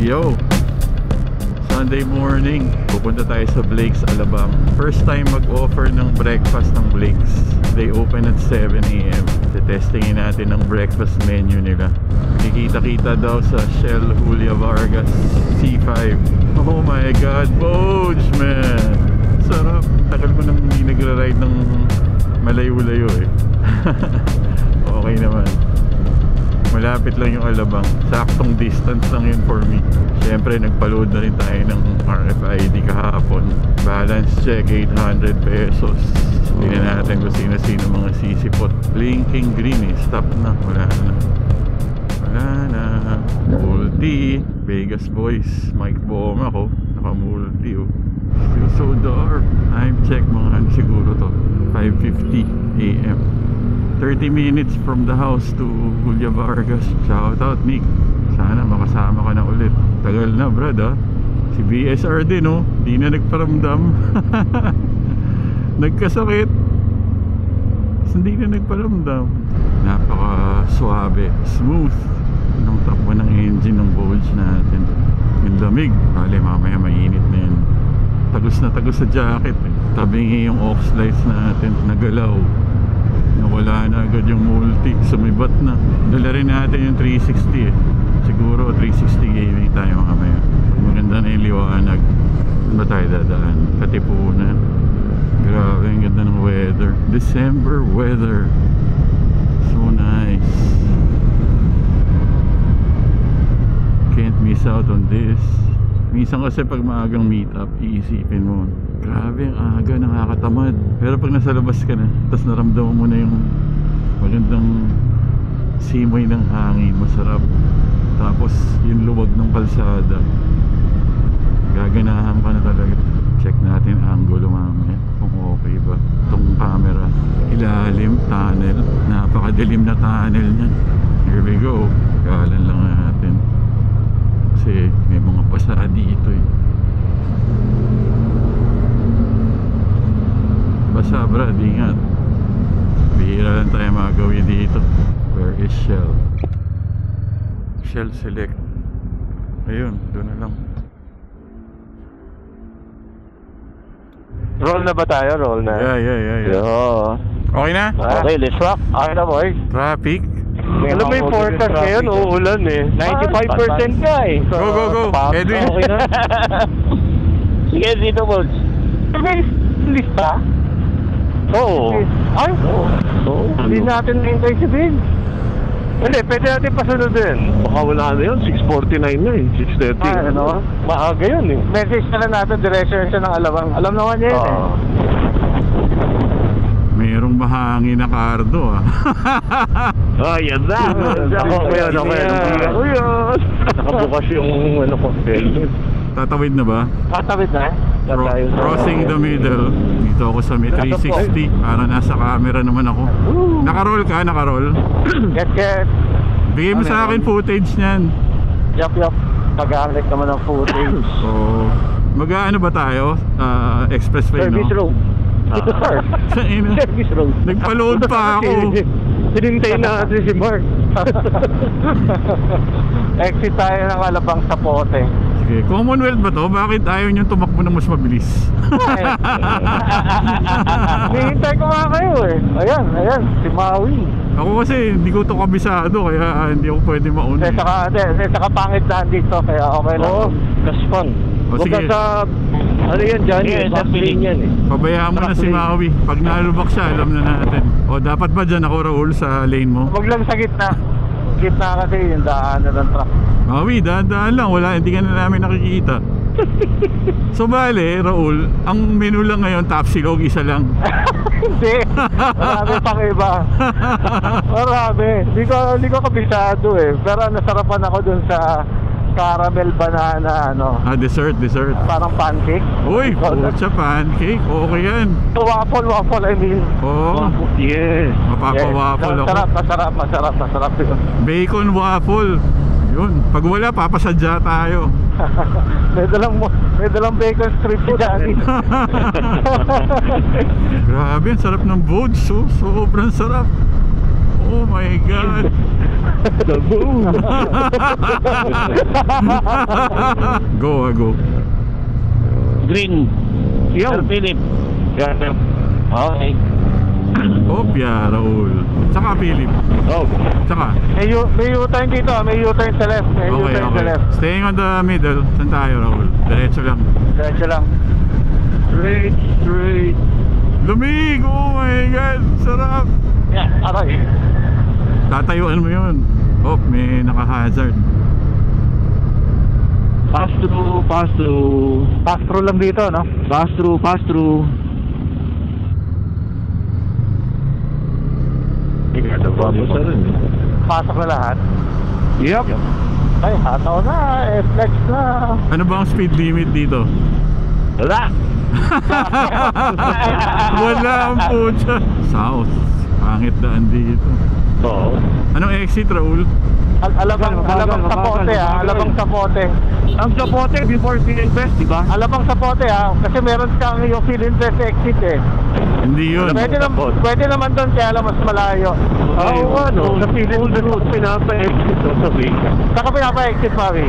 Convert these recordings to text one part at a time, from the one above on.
Yo! Sunday morning, pupunta tayo sa Blake's Alabang. First time mag-offer ng breakfast ng Blake's. They open at 7 AM. Testingin natin ang breakfast menu nila. Kikita-kita daw sa Shell Julia Vargas C5. Oh my God, Boge man! Sarap! Tagal ko nang hindi nagra-ride ng malayo-layo eh. Okay naman. Malapit lang yung Alabang. Saktong distance lang yun for me. Siyempre nagpa-load na rin tayo ng RFID kahapon. Balance check 800 pesos. Tingnan natin kung sino-sino mga sisipot. Blinking green eh. Stop na. Wala na. Wala na. Multi. Vegas boys. Mike Bohm ako. Naka-multi oh. Still so dark. Time check mga ano siguro to. 5:50 AM. 30 minutes from the house to Julia Vargas. Shout out Nick. Sana makasama ka na ulit. Tagal na brad ah. Si BSR din oh. Di na nagparamdam. Nagkasakit. Hindi na nagparamdam. Napaka suabe. Smooth nung takbo ng engine ng Boge natin. Yung lamig. Bale mamaya mainit na yun. Tagos na tagos sa jacket eh. Tabingi yung aux lights natin. Nagalaw. Nawala na agad yung multi. Sumibat na. Dala rin natin yung 360 eh. Siguro 360 gaming tayo mamaya. Maganda na yung liwanag. Saan ba tayo dadaan? Katipunan. Grabe ang ganda ng weather. December weather. So nice. Can't miss out on this. Minsan kasi pag maagang meet up, iisipin mo, grabe ang aga, nakakatamad. Pero pag nasa labas ka na, tapos naramdaman mo na yung magandang simoy ng hangin, masarap. Tapos yung luwag ng kalsada, gaganahan ka na talaga. Check natin ang angulo mamaya kung okay ba itong camera. Ilalim, tunnel, napakadilim na tunnel niyan. Here we go. Galan lang natin kasi may mga pasa dito eh. Basa brad, ingat. Bihira lang tayo magawin dito. Where is Shell? Shell select. Ayun, doon na lang. Roll na ba tayo? Roll na. Yeah. Okay na? Okay, let's rock. Okay na boy. Traffic. Alam mo yung forecast ngayon, uulan eh. 95% ka eh. Go. Edwin. Okay na. Sige, dito boys. May lista? Oo. Ay? Oo. Hindi natin nahintay si Ben. Hindi, pwede natin pasunod din. Baka wala na yun, 6:49 na eh, 6:30. Ah, ano? Maaga yun eh. Message na lang natin, direction siya ng Alabang. Alam naman niya yun eh. Mayroong mahangin na kardo ah. Oh, yan na. Ako yun. Nakabukas yung ano ko. Tatawid na ba? Tatawid na? Crossing the middle. Dito ako sa may 360. Para nasa camera naman ako. Nakaroll ka? Nakaroll? Get. Bigay mo sa akin footage niyan. Yup. Pag-aalik naman ng footage. So, mag-ano ba tayo? Expressway, no? Service road. Ito sir. Service road. Nagpa-load pa ako. Hinintay na natin si Mark. Exit tayo ng Alabang sa Pote. Sige, Commonwealth ba to? Bakit ayaw nyo tumakbo na mas mabilis? Hinintay ko nga kayo eh. Ayan, si Maui. Ako kasi hindi ko to kabisado kaya hindi ako pwede mauna. Saka pangit na dito kaya okay lang. Oo, that's fun. O sige. Ano yan dyan? Backline yan eh. Pabayaan mo na si Maui. Pag nalubak siya, alam na natin. O dapat ba dyan ako, Raul, sa lane mo? Huwag lang sa gitna. Gitna kasi yung daanan ng truck. Maui, daan lang. Wala, hindi ka na namin nakikita. So bale, Raul, ang menu lang ngayon, Tapsilog, isa lang. Hindi. Marami pang iba. Marami. Hindi ko kabisado eh. Pero nasarapan ako dun sa caramel banana dessert. Parang pancake. Uy, siya pancake. Okay yan. Waffle I mean. Oo. Yes. Mapapa-waffle ako. Masarap yun. Bacon waffle. Yun. Pag wala, papasadya tayo. may dalang bacon strip si Johnny. Grabe, ang sarap ng Boge. Sobrang sarap. Oh my God. The boom. Go. Green. Yo. Sir Philip. Yan. Okay. Opya, Raul. Tsaka Philip. Oh. Tsaka. May U-turn dito, may U-turn sa left. May Okay, U-turn sa okay. left. Staying on the middle. Saan tayo, Raul? Diretso lang. Diretso lang. Straight. Lumig! Oh my God! Sarap! Yeah, aray. Tatayuan mo yun. Oh, may naka-hazard. Pass through. Pass through lang dito, no? Pass through. Pasok na lahat. Yep. Ay, hataw na. Flex na. Ano ba ang speed limit dito? Wala. Wala ang puta. South. Pangit daan dito. Oo. Anong exit, Raul? Alabang Sapote ha. Alabang Sapote. Ang Sapote before Filinvest, di ba? Alabang Sapote ha. Kasi meron kang yung Filinvest exit eh. Hindi yun. Pwede naman doon kaya lang mas malayo. Oo, ano? Sa Filinvest Pinapa-exit o sabi. Saka pinapa-exit, Pavi.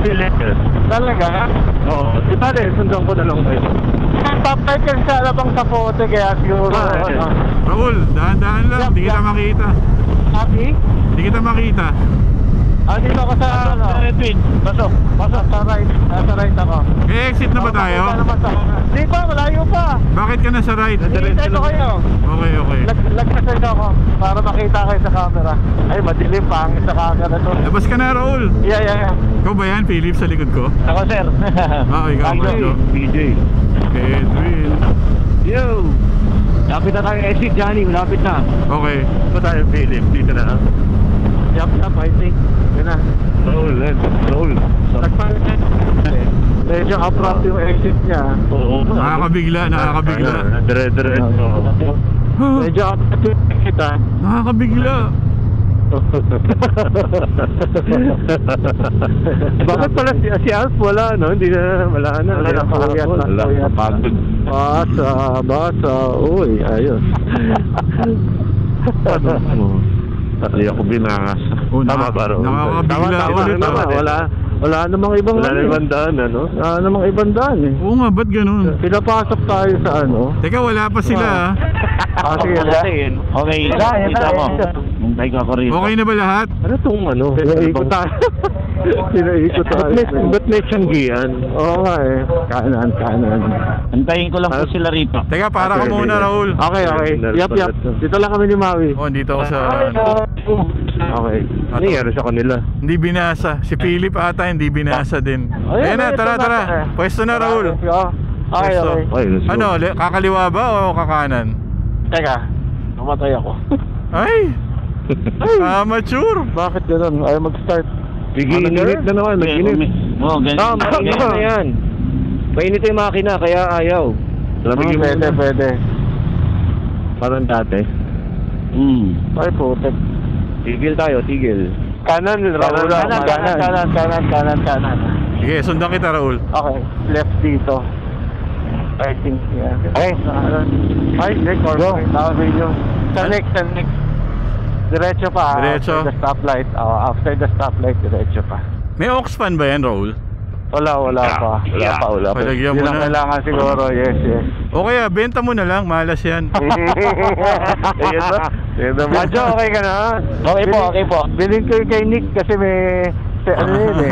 Filinvest. Talaga? Oo. Di ba rin, sundan ko na lang kayo. Top right kasi sa Alabang Sapote kaya siguro. Raul, dahan-dahan lang. Hindi kita makita. Happy? Hindi kita makita. Dito ako sa Edwin, pasok. Sa right. Sa right ako. E-exit na ba tayo? Di pa, malayo pa. Bakit ka nasa right? Hintay ko kayo. Okay. Lagpasan ako para makita kayo sa camera. Ay, madilim, pangit sa camera to. Labas ka na, Raul. Yeah. Ikaw ba yan, Philip, sa likod ko? Ako, sir. Ikaw. BJ. Okay, Edwin. Yo! Lapit na tayo exit, Johnny. Malapit na. Okay. Ito tayo, Philip. Dito na. Yup, I think. Yun na. Roll. Medyo abrupt yung exit niya. Oo. Nakakabigla. Dire-diretso. Medyo abrupt yung exit ha. Nakakabigla. Bakit pala si Alf wala, no? Hindi na, wala na. Wala. Pagod. Basa. Uy, ayos. Hindi ako binangas. Oh, Tama ba, Ron? nakakabigla ulit. Wala namang ibang Wala na ibang daan, ano? Wala namang ibang daan eh. Oo nga, ba't ganun? Pinapasok tayo sa ano. Teka, wala pa sila ah. Sige, Okay, kita mo. Muntay ka ko rin. Okay na ba lahat? Ano itong ano? Pinaikot tayo. Pinaikot tayo. Ba't may tiyanggian? Oo nga eh. Kanan. Antayin ko lang po sila rito. Teka, para ka muna, Raul. Okay. Yap. Dito lang kami ni Maui. Oh, dito ako sa... Okay. Ano nangyari sa kanila? Hindi binasa. Si Philip ata hindi binasa din. Ayan, Ayan na, ito tara. na. Pwesto na, Raul. Okay. Okay, let's go. Ano, kakaliwa ba o kakanan? Teka, namatay ako. Ay! Amateur! Bakit ganun? Ayaw mag-start. Sige, init na naman. Nag-init. Oo, ganyan. Mainit na yan. Mainit yung makina, kaya ayaw. Lamig yung Pwede. Parang dati. Ay, putek. Tigil tayo, tigil. Kanan. Sige, sundan kita, Raul. Okay, left dito. I think, yeah. Ay, correct. Sa next. Diretso pa. Diretso. After the stoplight. After the stoplight, diretso pa. May aux fan ba yan, Raul? Wala pa. Wala pa. Palagyan mo Yun ang na. kailangan siguro, yes. Okay benta mo na lang, malas yan. Madjo, okay ka na? Okay po. Bilhin ko yung kay Nick kasi may... Ano yun eh.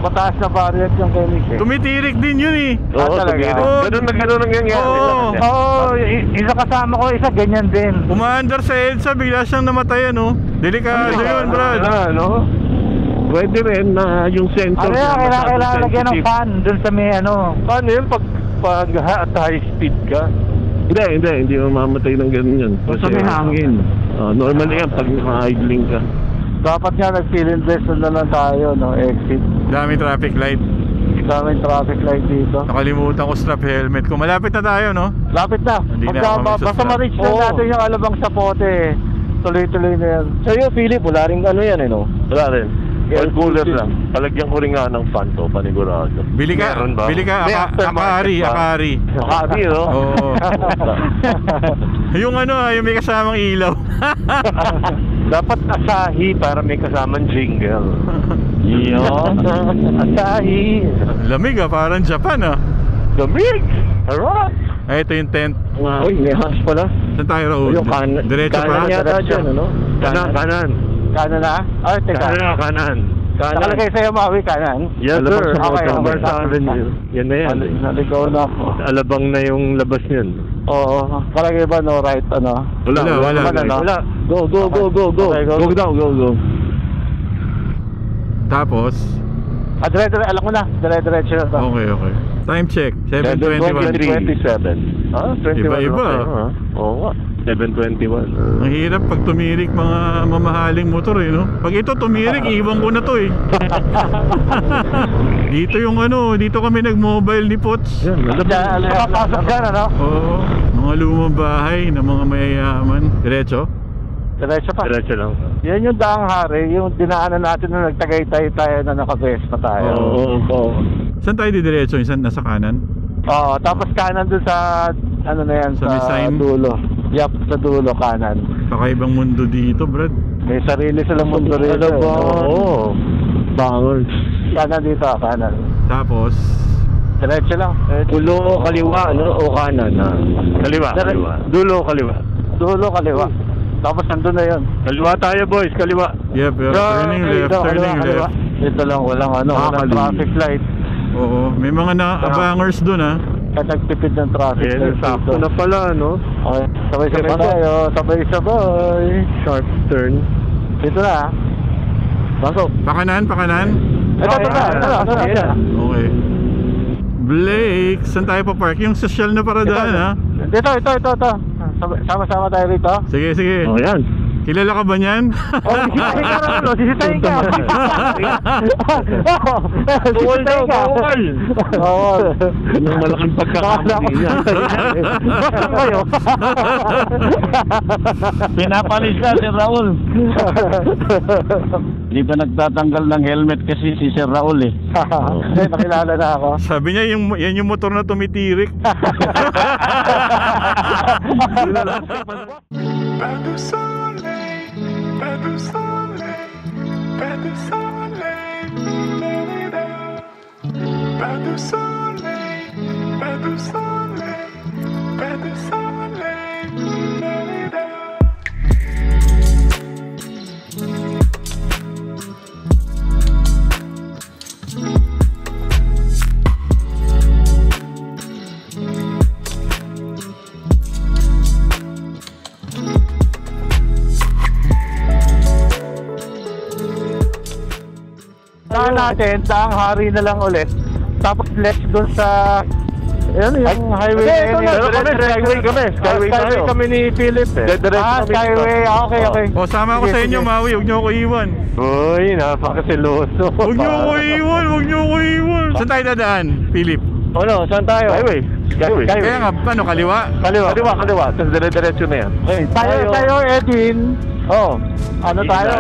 Mataas na variant yung kay Nick eh. Tumitirik din yun eh. Oo, talaga? Ganun ang nangyayari. Oo. Isa kasama ko, isa ganyan din. Umaandar sa EDSA, bigla siyang namatay, ano? Delikado yun, Brad. Ano? Pwede rin na yung sensor. Kailangan lagyan ng fan dun sa may ano. Paano yun pag high speed ka? Hindi mamamatay ng ganun yun. Basta may hangin. Normally yan pag naka-idling ka. Dapat nga nag-fill-invest na lang tayo, no? Exit. Dami traffic light. Daming traffic light dito. Nakalimutan ko strap helmet. Kung malapit na tayo, no? Lapit na. Hindi na ako Basta magsastrap. ma-reach na natin yung Alabang Sapote. Tuloy-tuloy na yan. Sa'yo, Philip, wala rin ano yan, no? Wala rin. Air cooler lang. Palagyan ko rin nga ng fan to, panigurado. Bili ka, Meron ba? bili ka, May aftermarket Akari. ba? Akari, no? Oo. Yung ano, yung may kasamang ilaw. Dapat Asahi para may kasamang jingle. Yun. Asahi. Lamig parang Japan Lamig! Alright! Ay, ito yung tent. Uy, may house pala. Saan tayo, Raul? Yung Diretso pa? kanan yata dyan, ano? Kanan. Kanan na? Ay, teka. Kanan. Nakalagay sa'yo, Maui, kanan? Yes, sir. Okay, Number okay. 7. Yan na yan. Naligaw na ako. Alabang na yung labas yan. Oo. Kalagay ba no right, ano? Wala. Go. Okay, go. Go down. Tapos, Alam ko na. Dire-diretso na to. okay. Time check, 7:21. 7:27. Ah, 21. Iba-iba. Okay, oo nga. 7:21. Ang hirap pag tumirik mga mamahaling motor no? Pag ito tumirik, iwan ko na to Dito yung dito kami nag-mobile ni Pots. Yan, Papasok dyan, ano? Oo, mga lumang bahay ng mga mayayaman. Diretso? Diretso pa. Diretso lang. Yan yung daang hari, yung dinaanan natin na nagtagaytay tayo na naka-Vespa tayo. Oo. Saan tayo didiretso? Saan nasa kanan? Oo, tapos kanan dun sa, ano na yan, Sa may sign? dulo. Yup, sa dulo, kanan. Kakaibang mundo dito, Brad. May sarili silang mundo rito. Oo. Bangon. Kanan dito, kanan. Tapos, Diretso lang. Ulo, kaliwa, no? O kanan, ha? Kaliwa. Dulo, kaliwa. Dulo, kaliwa. Tapos nandun na yun. Kaliwa tayo, boys. Kaliwa. yep, turning left, turning left. Ito lang, walang traffic light. Oo, may mga abangers dun At nagtipid ng traffic light Sakto na pala, no? Okay, sabay-sabay tayo. Sabay-sabay. Sharp turn. Dito na. Pasok. Pakanan. Ito na. Okay. Blake, saan tayo pa-park? Yung social na paradaan Dito. Sama-sama tayo rito. Sige. Oh, yan. Kilala ka ba niyan? Sisitayin ka. Bawal daw, bawal. Bawal. Yung malaking pagkakamali niya. Basta kayo. Pinapalis na si Raul. Hindi pa nagtatanggal ng helmet kasi si Sir Raul Hindi, nakilala na ako. Sabi niya, yan yung motor na tumitirik. Natin, daang hari na lang ulit. Tapos left doon sa yung highway. Skyway kami ni Philip Skyway. Okay. O, sama ako sa inyo, Maui. Huwag niyo ako iwan. Uy, napakasiloso. Huwag niyo ako iwan. Saan tayo dadaan, Philip? Ano, saan tayo? Skyway. Kaya nga, kaliwa? Kaliwa. Tapos dire-diretso na yan. Tayo, Edwin. Ano tayo?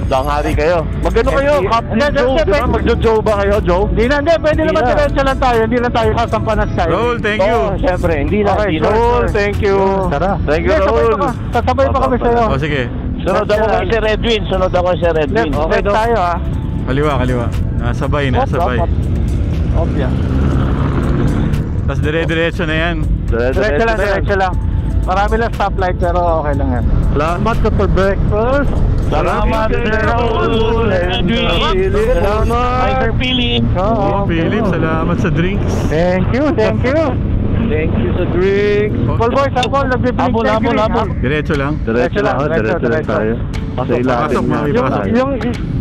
Daang hari kayo. Magano kayo? Captain Joe, di ba? Magjo-Joe ba kayo, Joe? Hindi, pwede naman diretso lang tayo. Hindi lang tayo kasampanas tayo. Raul, thank you. Siyempre, hindi na. Okay, Raul, thank you. Tara. Thank you, Raul. Sasabay pa kami sa'yo. O, sige. Sunod ako kay Sir Edwin. Okay, tayo Kaliwa. Nasabay. Obya. Tapos dire-diretso na yan. Diretso lang. Marami lang stoplight pero okay lang yan. Salamat ka for breakfast. Salamat, Sir Raul. Edwin. Hi, Sir Philip. Philip, salamat sa drinks. Thank you. Thank you sa drinks. Paul boys, Paul, nagbibinig Habol. Diretso lang. Diretso lang tayo. Pasok, Mami, pasok.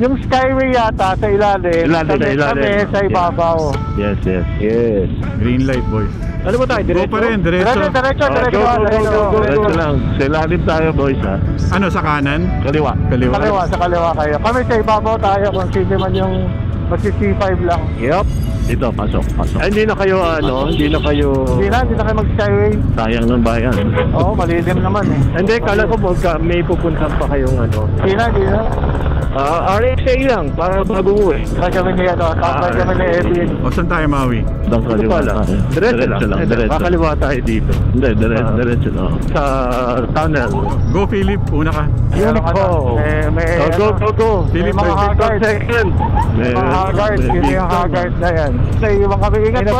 Yung skyway yata sa ilalim. Kami sa ibabaw. Yes. Green light, boys. Ano ba tayo? Go pa rin, diretso. Diretso. Diretso lang. Sa ilalim tayo, boys, ha? Ano, sa kanan? Kaliwa. Sa kaliwa kayo. Kami sa ibabaw tayo kung sino man yung magsi-C5 lang. Yup. Dito, pasok. Ay, hindi na kayo, Hindi na kayo mag-skyway. sayang ng bayan. Oo, malilim naman eh. Hindi, kala ko may pupunta pa kayong Hindi na. RXA lang, para bago uwi. Kami niya to, kami ni Edwin. O saan tayo, Maui? Bang kaliwa tayo. Diretso lang. Kakaliwa tayo dito. Hindi, diretso lang. Sa tunnel. Go, Philip. Una ka. Unico. Go. May mga haggard. Second. Mga haggard. Yun yung haggard na yan. Sa iwan kami. Ingat po.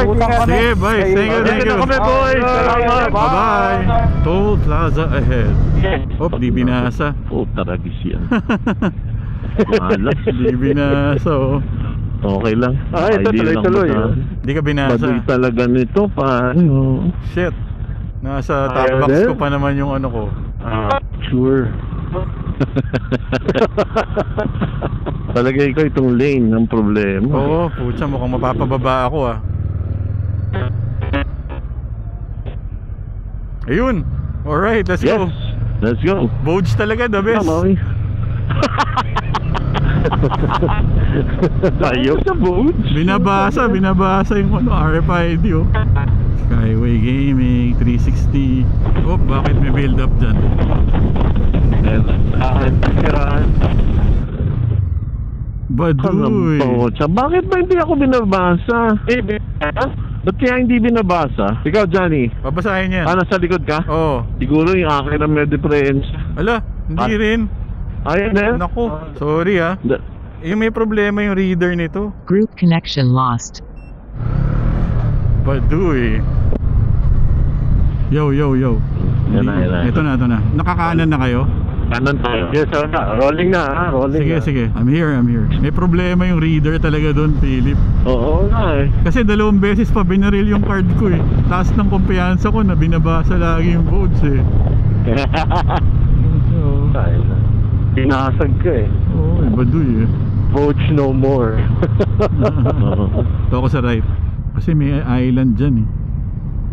Sige, bye. Thank you. Dito kami, boys. Salamat. Bye-bye. Toll Plaza ahead. Oh, di binasa. Oh, taragis yan. Malas. Di binasa, oh. Okay lang. Ito tuloy-tuloy. Di ka binasa. Baduy talaga nito, paano? Shit. Nasa top box ko pa naman yung ano ko. Sure. Palagay ko itong lane ng problema. Oo, putya, mukhang mapapababa ako, ah. Ayun. Alright, let's Yes. go. Let's go. Bodes talaga, the best. Maui. Tayo sa boats. Binabasa yung ano, RFID, oh. Skyway Gaming 360. Oh, bakit may build up dyan? Baduy. Bakit ba hindi ako binabasa? Ba't kaya hindi binabasa? Ikaw, Johnny, Babasahin yan. nasa likod ka? Oo. Siguro yung akin na may difference. Ala, hindi rin. Ayun na. Naku, sorry, ah. Yung may problema yung reader nito. Group connection lost. Baduy. Yo. Yan na. Ito na. Nakakanan na kayo? Kanan tayo. Yes, sir. Rolling na. Sige. I'm here. May problema yung reader talaga doon, Philip. Oo nga eh. Kasi 2 beses pa binaril yung card ko eh. Taas ng kumpiyansa ko na binabasa lagi yung bodes eh. Pinasag ka eh. Oo, baduy eh. Votes no more. Ito ako sa right. Kasi may island dyan eh.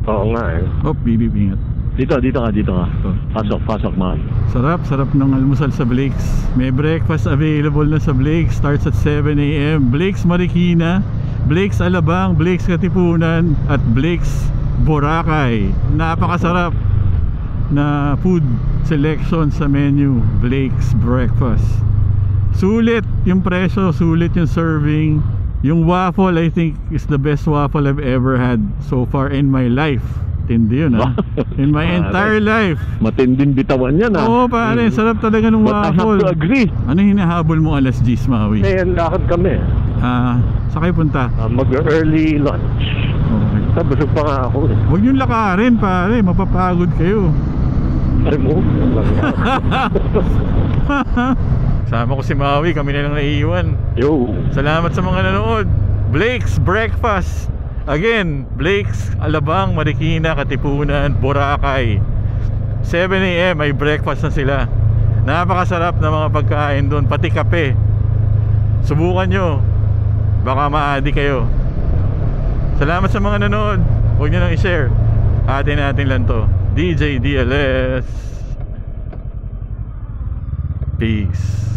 Oo nga eh. Oh, Philip, ingat. Dito ka. Ito. Pasok, man. Sarap ng almusal sa Blake's. May breakfast available na sa Blake's. Starts at 7 AM. Blake's Marikina, Blake's Alabang, Blake's Katipunan, at Blake's Boracay. Napakasarap na food selection sa menu. Blake's Breakfast. Sulit yung presyo, sulit yung serving. Yung waffle, I think, is the best waffle I've ever had so far in my life. Tindi yun, ha? In my entire life. Matinding bitawan yan, ha? Oo, pare, sarap talaga ng But I have waffle. to agree. Ano hinahabol mo alas 10, Maui? Ngayon, lakad kami. Sa kayo punta? Mag-early lunch. Okay. Busog pa nga ako eh. Huwag niyong lakarin, pare, mapapagod kayo. Ay mo? Sama ko si Maui, kami na lang naiiwan. Yo. Salamat sa mga nanood. Blake's Breakfast. Again, Blake's Alabang, Marikina, Katipunan, Boracay. 7 AM may breakfast na sila. Napakasarap na mga pagkain doon, pati kape. Subukan nyo, baka ma-addi kayo. Salamat sa mga nanood. Huwag nyo nang i-share. Atin lang to. DJ DLS. Peace.